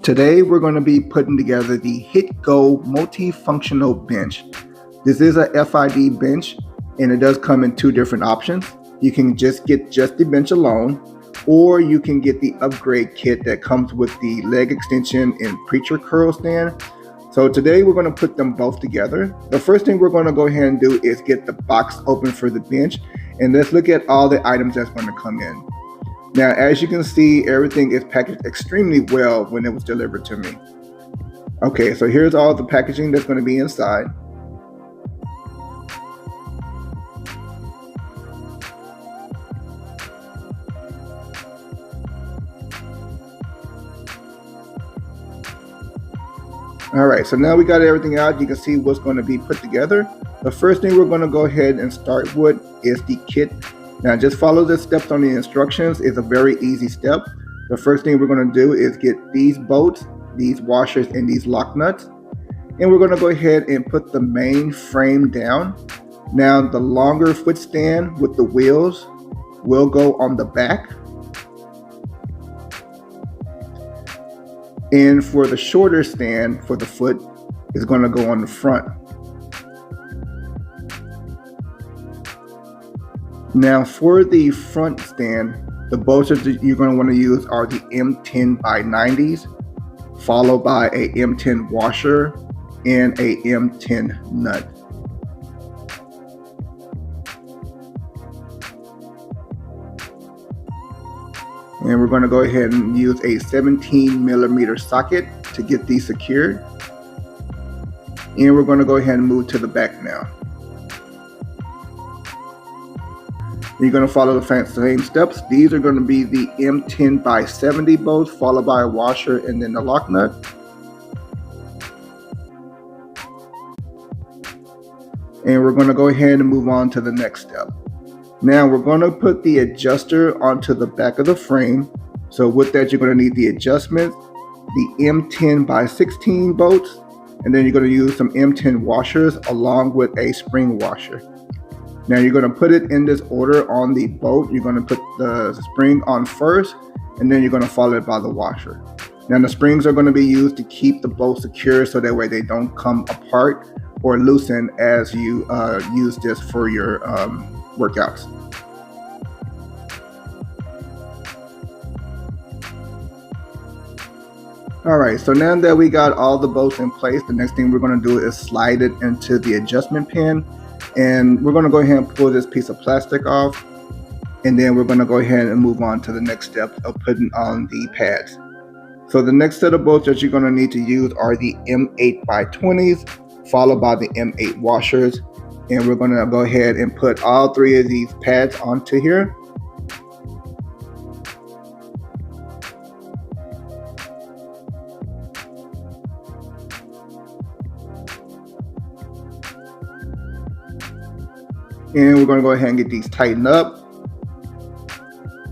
Today we're going to be putting together the HitGo multifunctional bench. This is a FID bench and it does come in two different options. You can just get the bench alone, or you can get the upgrade kit that comes with the leg extension and preacher curl stand. So today we're going to put them both together. The first thing we're going to go ahead and do is get the box open for the bench, and let's look at all the items that's going to come in. Now, as you can see, everything is packaged extremely well when it was delivered to me. Okay, so here's all the packaging that's going to be inside. All right, so now we got everything out. You can see what's going to be put together. The first thing we're going to go ahead and start with is the kit. Now just follow the steps on the instructions. It's a very easy step. The first thing we're going to do is get these bolts, these washers, and these lock nuts. And we're going to go ahead and put the main frame down. Now the longer foot stand with the wheels will go on the back. And for the shorter stand for the foot is going to go on the front. Now for the front stand, the bolts that you're going to want to use are the M10 by 90s, followed by a M10 washer and a M10 nut. And we're going to go ahead and use a 17mm socket to get these secured. And we're going to go ahead and move to the back now. You're going to follow the same steps. These are going to be the M10 by 70 bolts, followed by a washer and then the lock nut. And we're going to go ahead and move on to the next step. Now we're going to put the adjuster onto the back of the frame. So with that, you're going to need the adjustment, the M10 by 16 bolts, and then you're going to use some M10 washers along with a spring washer. Now you're going to put it in this order on the bolt. You're going to put the spring on first, and then you're going to follow it by the washer. Now the springs are going to be used to keep the bolt secure so that way they don't come apart or loosen as you use this for your workouts. All right, so now that we got all the bolts in place, the next thing we're going to do is slide it into the adjustment pin. And we're going to go ahead and pull this piece of plastic off, and then we're going to go ahead and move on to the next step of putting on the pads. So the next set of bolts that you're going to need to use are the M8 by 20s, followed by the M8 washers. And we're going to go ahead and put all three of these pads onto here. And we're going to go ahead and get these tightened up.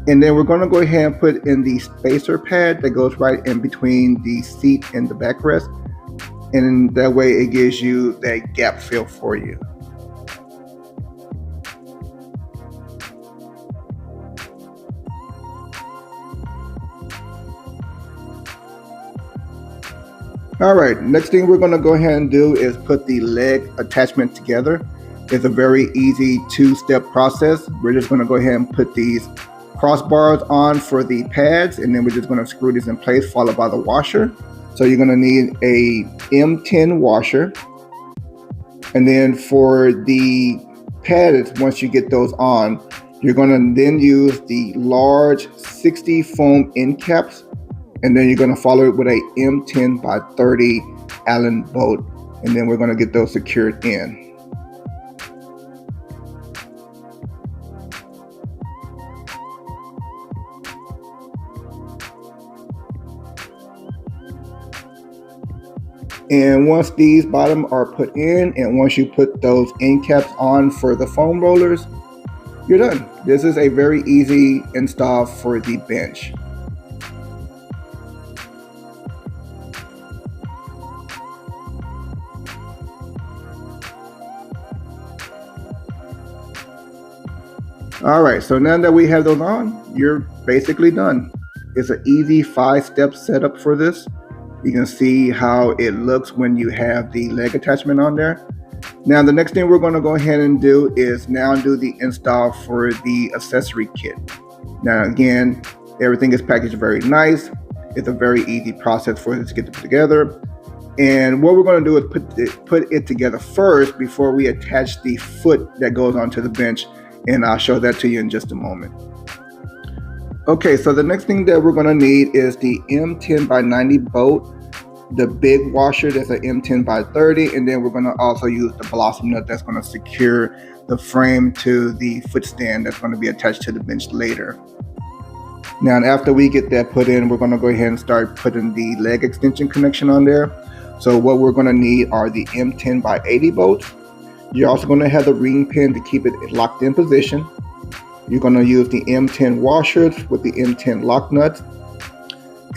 And then we're going to go ahead and put in the spacer pad that goes right in between the seat and the backrest. And that way it gives you that gap fill for you. All right, next thing we're going to go ahead and do is put the leg attachment together. It's a very easy two-step process. We're just going to go ahead and put these crossbars on for the pads, and then we're just going to screw these in place, followed by the washer. So you're going to need a M10 washer. And then for the pads, once you get those on, you're going to then use the large 60 foam end caps, and then you're going to follow it with a M10 by 30 Allen bolt, and then we're going to get those secured in. And once these bottom are put in, and once you put those end caps on for the foam rollers, you're done. This is a very easy install for the bench. All right, so now that we have those on, you're basically done. It's an easy 5-step setup for this. You can see how it looks when you have the leg attachment on there. Now the next thing we're going to go ahead and do is now do the install for the accessory kit. Now again, everything is packaged very nice. It's a very easy process for this to get together. And what we're going to do is put it together first before we attach the foot that goes onto the bench, and I'll show that to you in just a moment. Okay, so the next thing that we're going to need is the M10 by 90 bolt, the big washer that's an M10 by 30, and then we're going to also use the blossom nut that's going to secure the frame to the foot stand that's going to be attached to the bench later. Now after we get that put in, we're going to go ahead and start putting the leg extension connection on there. So what we're going to need are the M10 by 80 bolts. You're also going to have the ring pin to keep it locked in position. You're going to use the M10 washers with the M10 lock nuts.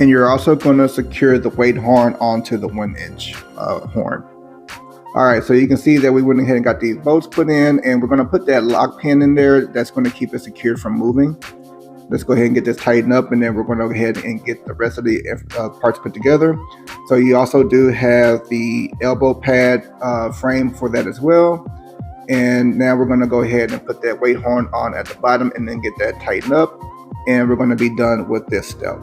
And you're also going to secure the weight horn onto the 1-inch horn. All right, so you can see that we went ahead and got these bolts put in, and we're going to put that lock pin in there. That's going to keep it secured from moving. Let's go ahead and get this tightened up, and then we're going to go ahead and get the rest of the parts put together. So you also do have the elbow pad frame for that as well. And now we're going to go ahead and put that weight horn on at the bottom and then get that tightened up. And we're going to be done with this step.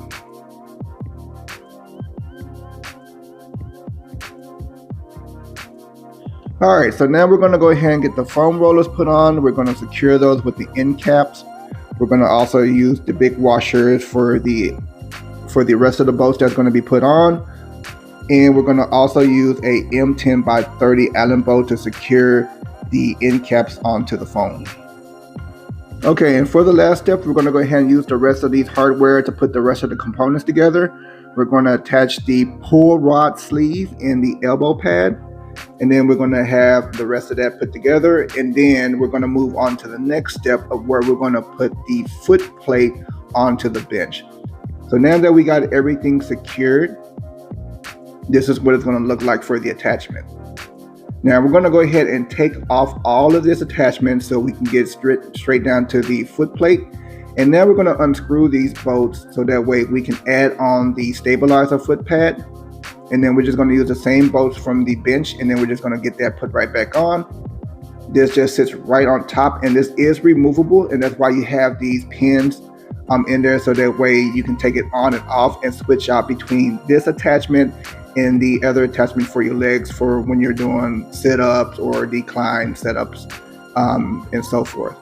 All right, so now we're going to go ahead and get the foam rollers put on. We're going to secure those with the end caps. We're going to also use the big washers for the rest of the bolts that's going to be put on. And we're going to also use a M10 by 30 Allen bolt to secure the end caps onto the foam. Okay, and for the last step, we're going to go ahead and use the rest of these hardware to put the rest of the components together. We're going to attach the pull rod sleeve and the elbow pad. And then we're going to have the rest of that put together, and then we're going to move on to the next step of where we're going to put the foot plate onto the bench. So now that we got everything secured, this is what it's going to look like for the attachment. Now we're going to go ahead and take off all of this attachment so we can get straight down to the foot plate. And now we're going to unscrew these bolts so that way we can add on the stabilizer foot pad. And then we're just going to use the same bolts from the bench, and then we're just going to get that put right back on. This just sits right on top, and this is removable, and that's why you have these pins in there, so that way you can take it on and off and switch out between this attachment and the other attachment for your legs for when you're doing sit-ups or decline setups and so forth.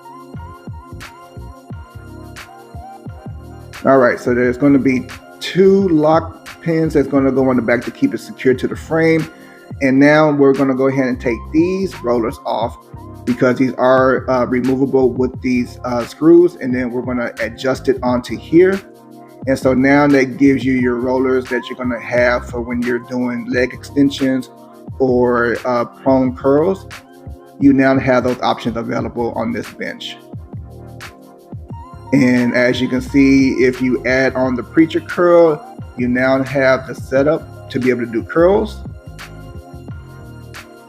All right, so there's going to be 2 lock pins that's going to go on the back to keep it secure to the frame. And now we're going to go ahead and take these rollers off because these are removable with these screws, and then we're going to adjust it onto here. And so now that gives you your rollers that you're going to have for when you're doing leg extensions or prone curls. You now have those options available on this bench. And as you can see, if you add on the preacher curl, you now have the setup to be able to do curls.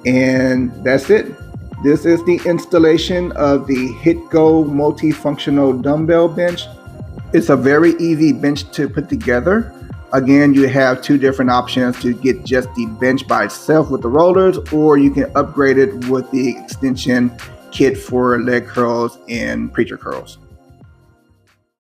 And that's it. This is the installation of the HitGo multifunctional dumbbell bench. It's a very easy bench to put together. Again, you have 2 different options to get just the bench by itself with the rollers, or you can upgrade it with the extension kit for leg curls and preacher curls.